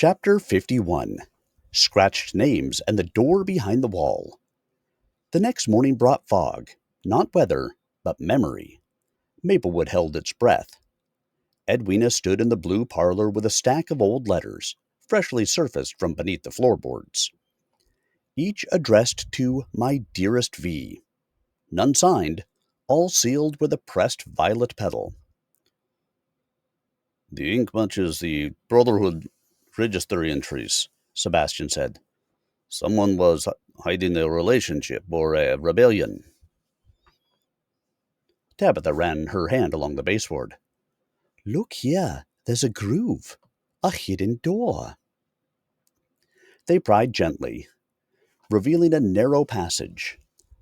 Chapter 51. Scratched Names and the Door Behind the Wall. The next morning brought fog, not weather, but memory. Maplewood held its breath. Edwina stood in the blue parlor with a stack of old letters, freshly surfaced from beneath the floorboards. Each addressed to "My dearest V." None signed, all sealed with a pressed violet petal. "The ink matches the Brotherhood register entries," Sebastian said. "Someone was hiding a relationship or a rebellion." Tabitha ran her hand along the baseboard. "Look here, there's a groove, a hidden door." They pried gently, revealing a narrow passage.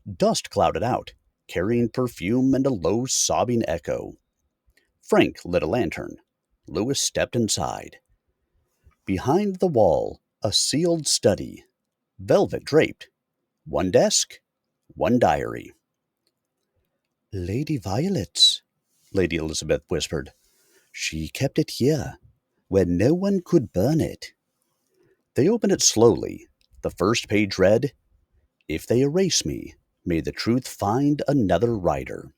Dust clouded out, carrying perfume and a low sobbing echo. Frank lit a lantern. Lewis stepped inside. Behind the wall, a sealed study, velvet draped. One desk, one diary. "Lady Violet's," Lady Elizabeth whispered. "She kept it here, where no one could burn it." They opened it slowly. The first page read, "If they erase me, may the truth find another writer."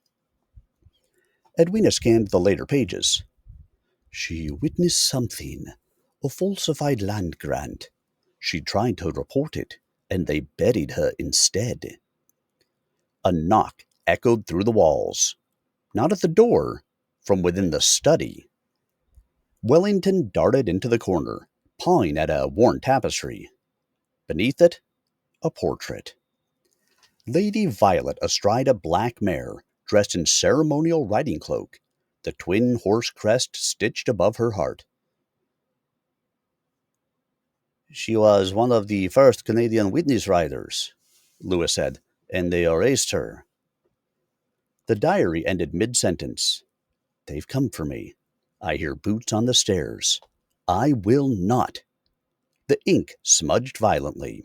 Edwina scanned the later pages. "She witnessed something, a falsified land grant. She tried to report it, and they buried her instead." A knock echoed through the walls. Not at the door, from within the study. Wellington darted into the corner, pawing at a worn tapestry. Beneath it, a portrait. Lady Violet astride a black mare, dressed in ceremonial riding cloak, the twin horse crest stitched above her heart. "She was one of the first Canadian witness riders," Lewis said, "and they erased her." The diary ended mid-sentence. "They've come for me. I hear boots on the stairs. I will not." The ink smudged violently.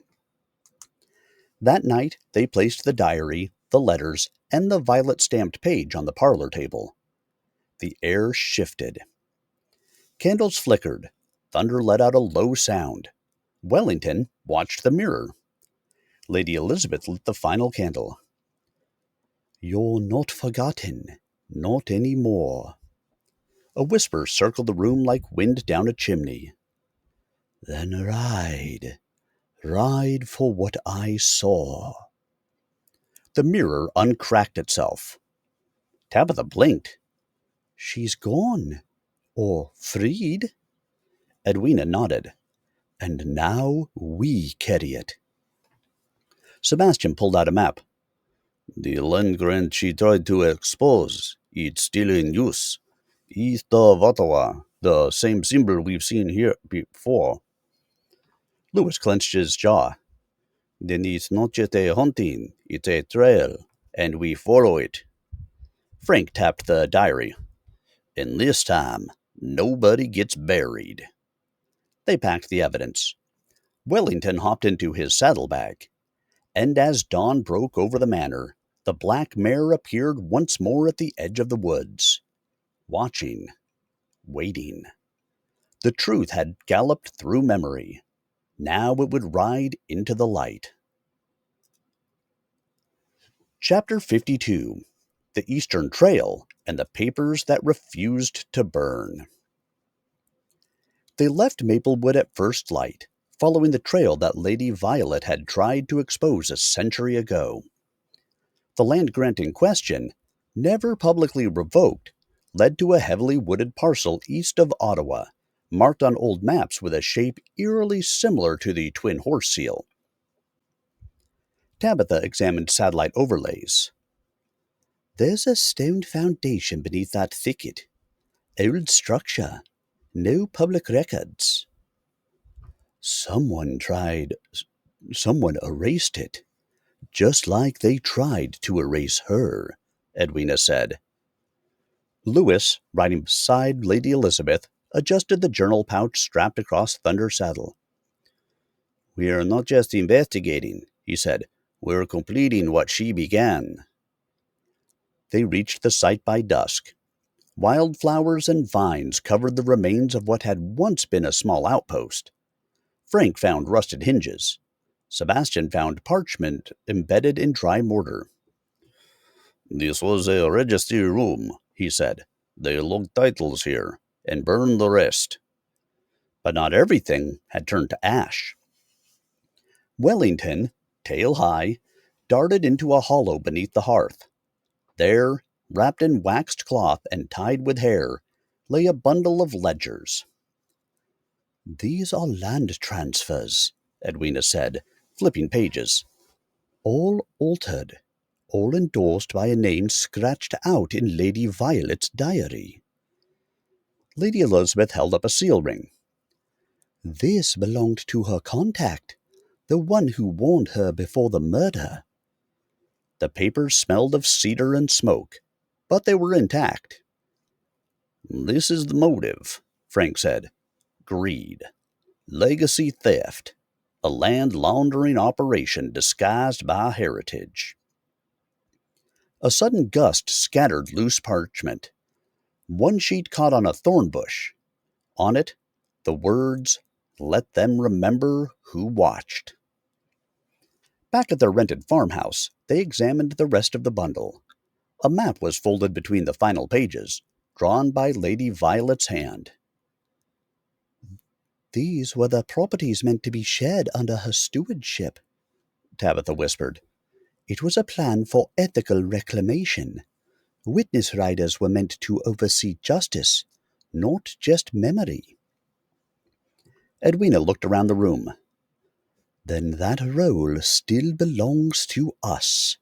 That night they placed the diary, the letters, and the violet-stamped page on the parlor table. The air shifted. Candles flickered. Thunder let out a low sound. Wellington watched the mirror. Lady Elizabeth lit the final candle. "You're not forgotten. Not any more." A whisper circled the room like wind down a chimney. "Then ride. Ride for what I saw." The mirror uncracked itself. Tabitha blinked. "She's gone. Or freed." Edwina nodded. "And now we carry it." Sebastian pulled out a map. "The land grant she tried to expose, it's still in use. East of Ottawa, the same symbol we've seen here before." Lewis clenched his jaw. "Then it's not just a hunting, it's a trail, and we follow it." Frank tapped the diary. "And this time, nobody gets buried." They packed the evidence. Wellington hopped into his saddlebag. And as dawn broke over the manor, the black mare appeared once more at the edge of the woods. Watching. Waiting. The truth had galloped through memory. Now it would ride into the light. Chapter 52. The Eastern Trail and the Papers That Refused to Burn. They left Maplewood at first light, following the trail that Lady Violet had tried to expose a century ago. The land grant in question, never publicly revoked, led to a heavily wooded parcel east of Ottawa, marked on old maps with a shape eerily similar to the twin horse seal. Tabitha examined satellite overlays. "There's a stone foundation beneath that thicket. Old structure. No public records." Someone erased it, just like they tried to erase her," Edwina said. Lewis, riding beside Lady Elizabeth, adjusted the journal pouch strapped across Thunder's saddle. "We're not just investigating," he said. "We're completing what she began." They reached the site by dusk. Wildflowers and vines covered the remains of what had once been a small outpost, Frank found rusted hinges. Sebastian found parchment embedded in dry mortar. "This was a registry room," he said. "They logged titles here and burned the rest." But not everything had turned to ash. Wellington, tail high, darted into a hollow beneath the hearth. There, wrapped in waxed cloth and tied with hair, lay a bundle of ledgers. "These are land transfers," Edwina said, flipping pages. "All altered, all endorsed by a name scratched out in Lady Violet's diary." Lady Elizabeth held up a seal ring. "This belonged to her contact, the one who warned her before the murder." The papers smelled of cedar and smoke, but they were intact. "This is the motive," Frank said. "Greed. Legacy theft. A land laundering operation disguised by heritage." A sudden gust scattered loose parchment. One sheet caught on a thorn bush. On it, the words, "Let them remember who watched." Back at their rented farmhouse, they examined the rest of the bundle. A map was folded between the final pages, drawn by Lady Violet's hand. "These were the properties meant to be shared under her stewardship," Tabitha whispered. "It was a plan for ethical reclamation. Witness riders were meant to oversee justice, not just memory." Edwina looked around the room. "Then that role still belongs to us."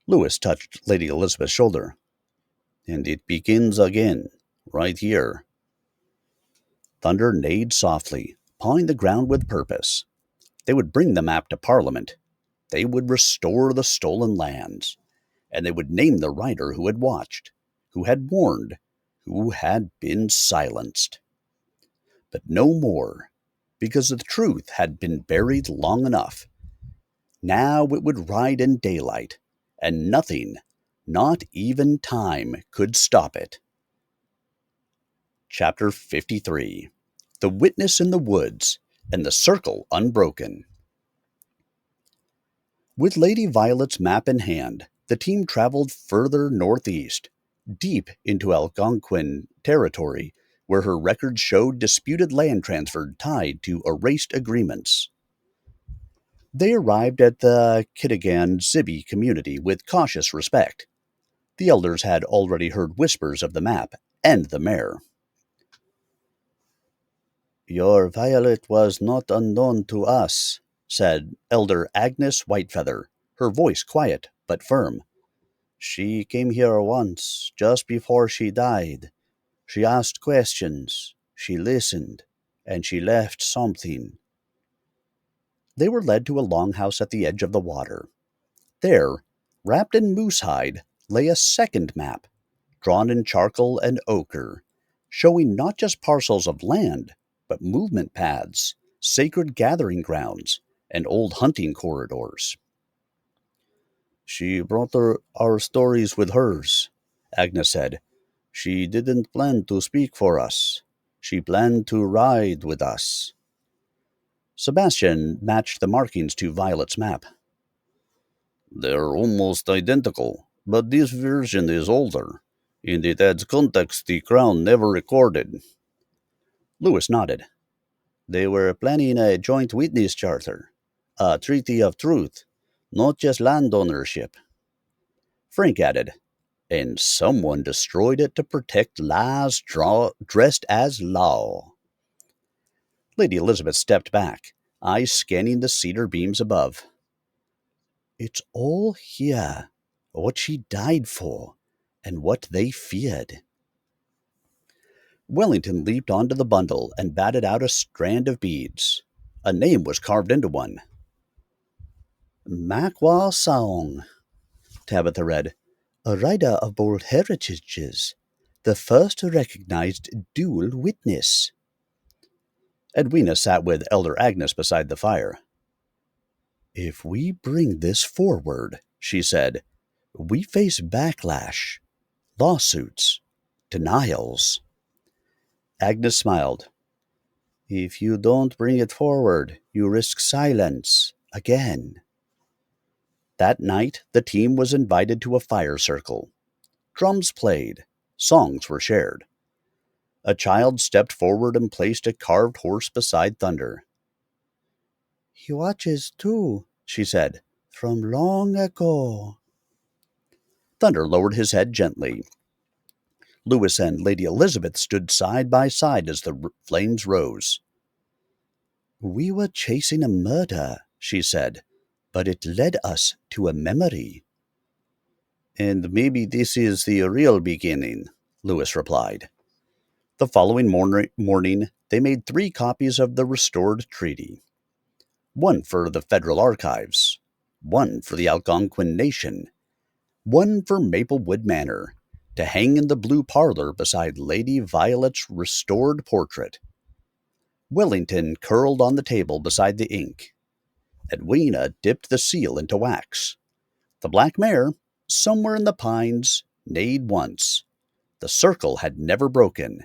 Lewis touched Lady Elizabeth's shoulder. "And it begins again, right here." Thunder neighed softly, pawing the ground with purpose. They would bring the map to Parliament. They would restore the stolen lands. And they would name the rider who had watched, who had warned, who had been silenced. But no more, because the truth had been buried long enough. Now it would ride in daylight, and nothing, not even time, could stop it. Chapter 53. The Witness in the Woods, and the Circle Unbroken. With Lady Violet's map in hand, the team traveled further northeast, deep into Algonquin territory, where her records showed disputed land transfer tied to erased agreements. They arrived at the Kitigan Zibi community with cautious respect. The elders had already heard whispers of the map and the mare. "Your Violet was not unknown to us," said Elder Agnes Whitefeather, her voice quiet but firm. "She came here once, just before she died. She asked questions, she listened, and she left something." They were led to a longhouse at the edge of the water. There, wrapped in moose hide, lay a second map, drawn in charcoal and ochre, showing not just parcels of land, but movement paths, sacred gathering grounds, and old hunting corridors. "She brought our stories with hers," Agnes said. "She didn't plan to speak for us. She planned to ride with us." Sebastian matched the markings to Violet's map. "They're almost identical, but this version is older, and it adds context the Crown never recorded." Lewis nodded. "They were planning a joint witness charter, a treaty of truth, not just land ownership." Frank added, "And someone destroyed it to protect lies dressed as law." Lady Elizabeth stepped back, eyes scanning the cedar beams above. "It's all here, what she died for, and what they feared." Wellington leaped onto the bundle and batted out a strand of beads. A name was carved into one. "Makwa Song," Tabitha read. "A rider of both heritages, the first recognized dual witness." Edwina sat with Elder Agnes beside the fire. "If we bring this forward," she said, "we face backlash, lawsuits, denials." Agnes smiled. If you don't bring it forward, you risk silence again. That night, the team was invited to a fire circle. Drums played. Songs were shared. A child stepped forward and placed a carved horse beside Thunder. He watches too, she said, from long ago. Thunder lowered his head gently. Lewis and Lady Elizabeth stood side by side as the flames rose. We were chasing a murder, she said, but it led us to a memory. And maybe this is the real beginning, Lewis replied. The following morning, they made 3 copies of the restored treaty. One for the Federal Archives, one for the Algonquin Nation, one for Maplewood Manor, to hang in the blue parlor beside Lady Violet's restored portrait. Wellington curled on the table beside the ink. Edwina dipped the seal into wax. The black mare, somewhere in the pines, neighed once. The circle had never broken.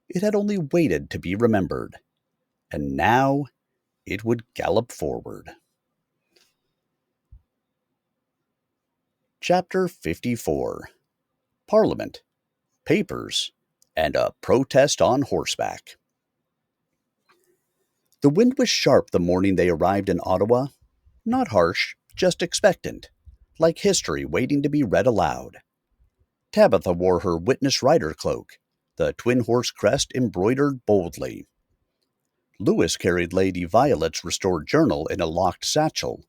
It had only waited to be remembered. And now it would gallop forward. Chapter 54. Parliament, Papers, and a Protest on Horseback. The wind was sharp the morning they arrived in Ottawa. Not harsh, just expectant, like history waiting to be read aloud. Tabitha wore her witness rider cloak, the twin-horse crest embroidered boldly. Lewis carried Lady Violet's restored journal in a locked satchel.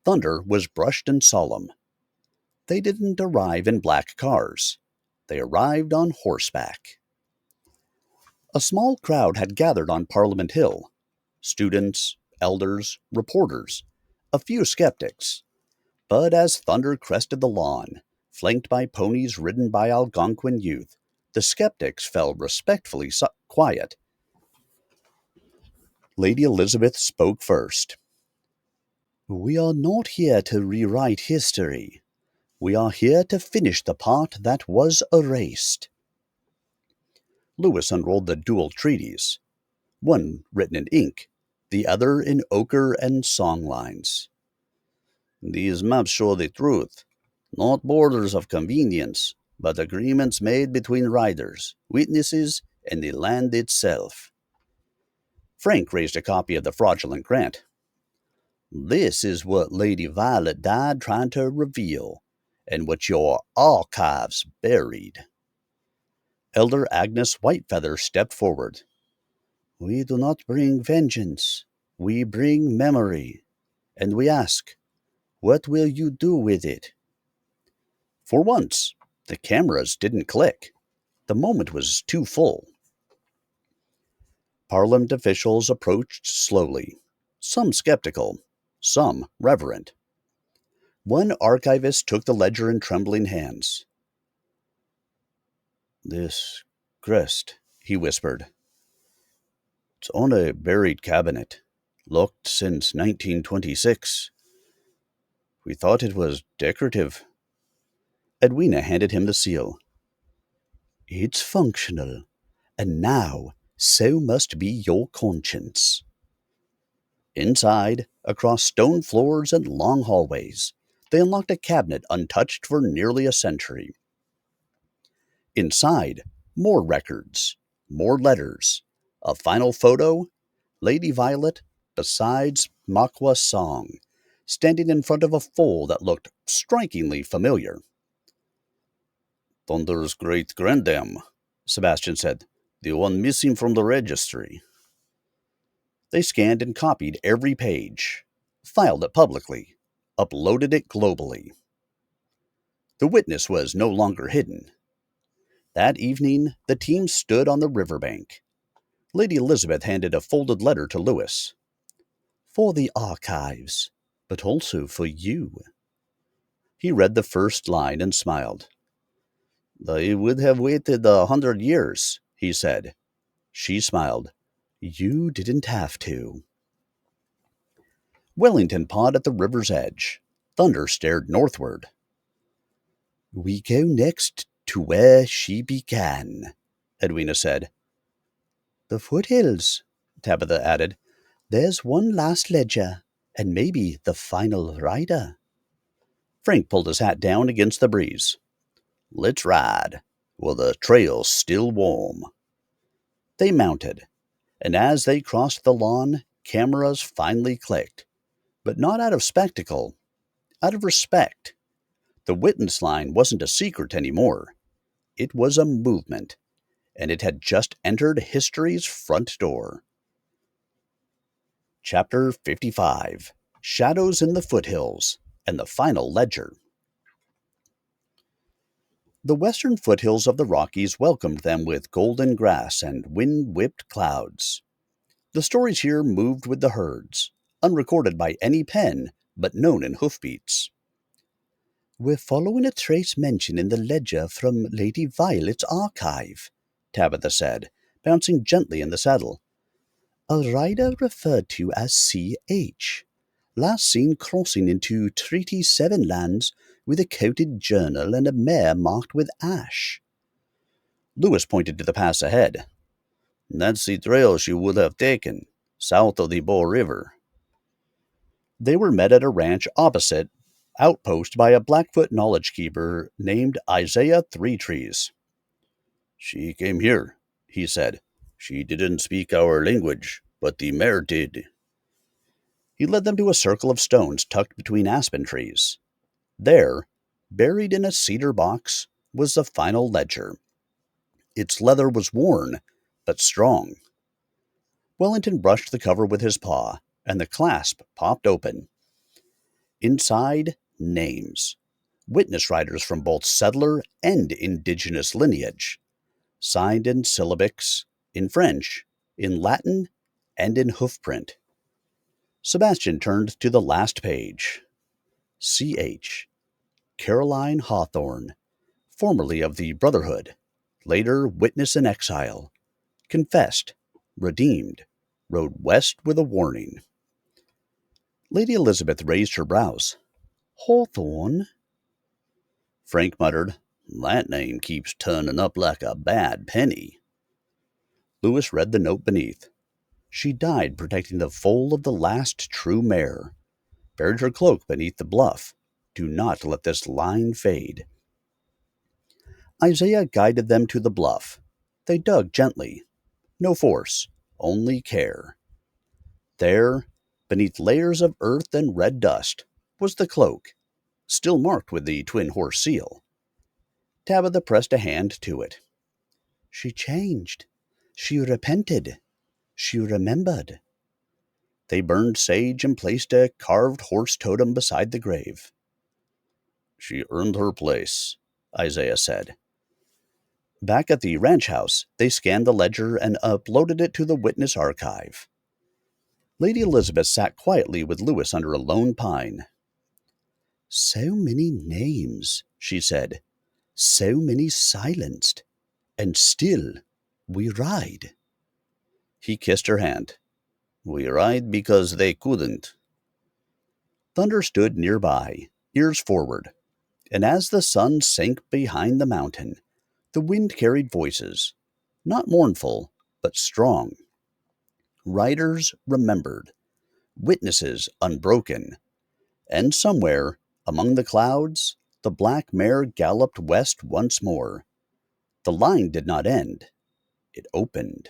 Thunder was brushed and solemn. They didn't arrive in black cars. They arrived on horseback. A small crowd had gathered on Parliament Hill. Students, elders, reporters, a few skeptics. But as Thunder crested the lawn, flanked by ponies ridden by Algonquin youth, the skeptics fell respectfully quiet. Lady Elizabeth spoke first. We are not here to rewrite history. We are here to finish the part that was erased. Lewis unrolled the dual treaties, one written in ink, the other in ochre and song lines. These maps show the truth, not borders of convenience, but agreements made between riders, witnesses, and the land itself. Frank raised a copy of the fraudulent grant. This is what Lady Violet died trying to reveal, and what your archives buried. Elder Agnes Whitefeather stepped forward. We do not bring vengeance. We bring memory. And we ask, what will you do with it? For once, the cameras didn't click. The moment was too full. Parliament officials approached slowly, some skeptical, some reverent. One archivist took the ledger in trembling hands. This crest, he whispered. It's on a buried cabinet, locked since 1926. We thought it was decorative. Edwina handed him the seal. It's functional, and now so must be your conscience. Inside, across stone floors and long hallways, they unlocked a cabinet untouched for nearly a century. Inside, more records, more letters, a final photo, Lady Violet, besides Makwa's song, standing in front of a foal that looked strikingly familiar. Thunder's great-granddam, Sebastian said, the one missing from the registry. They scanned and copied every page, filed it publicly, uploaded it globally. The witness was no longer hidden. That evening, the team stood on the riverbank. Lady Elizabeth handed a folded letter to Lewis. For the archives, but also for you. He read the first line and smiled. I would have waited 100 years, he said. She smiled. You didn't have to. Wellington pawed at the river's edge. Thunder stared northward. We go next to where she began, Edwina said. The foothills, Tabitha added. There's one last ledger, and maybe the final rider. Frank pulled his hat down against the breeze. Let's ride, while the trail's still warm. They mounted, and as they crossed the lawn, cameras finally clicked. But not out of spectacle, out of respect. The witness line wasn't a secret anymore. It was a movement, and it had just entered history's front door. Chapter 55: Shadows in the Foothills and the Final Ledger. The western foothills of the Rockies welcomed them with golden grass and wind-whipped clouds. The stories here moved with the herds, unrecorded by any pen, but known in hoofbeats. We're following a trace mentioned in the ledger from Lady Violet's archive, Tabitha said, bouncing gently in the saddle. A rider referred to as C.H., last seen crossing into Treaty 7 lands with a coated journal and a mare marked with ash. Lewis pointed to the pass ahead. That's the trail she would have taken, south of the Bow River. They were met at a ranch opposite outpost by a Blackfoot knowledge keeper named Isaiah Three Trees. She came here, he said. She didn't speak our language, but the mare did. He led them to a circle of stones tucked between aspen trees. There, buried in a cedar box, was the final ledger. Its leather was worn, but strong. Wellington brushed the cover with his paw, and the clasp popped open. Inside, names. Witness writers from both settler and indigenous lineage, signed in syllabics, in French, in Latin, and in hoofprint. Sebastian turned to the last page. C.H. Caroline Hawthorne, formerly of the Brotherhood, later witness in exile, confessed, redeemed, rode west with a warning. Lady Elizabeth raised her brows. Hawthorne? Frank muttered, That name keeps turning up like a bad penny. Lewis read the note beneath. She died protecting the foal of the last true mare. Buried her cloak beneath the bluff. Do not let this line fade. Isaiah guided them to the bluff. They dug gently. No force, only care. There, beneath layers of earth and red dust, was the cloak, still marked with the twin horse seal. Tabitha pressed a hand to it. She changed. She repented. She remembered. They burned sage and placed a carved horse totem beside the grave. She earned her place, Isaiah said. Back at the ranch house, they scanned the ledger and uploaded it to the witness archive. Lady Elizabeth sat quietly with Lewis under a lone pine. So many names, she said. So many silenced. And still, we ride. He kissed her hand. We ride because they couldn't. Thunder stood nearby, ears forward, and as the sun sank behind the mountain, the wind carried voices, not mournful, but strong. Riders remembered, witnesses unbroken, and somewhere, among the clouds, the black mare galloped west once more. The line did not end. It opened.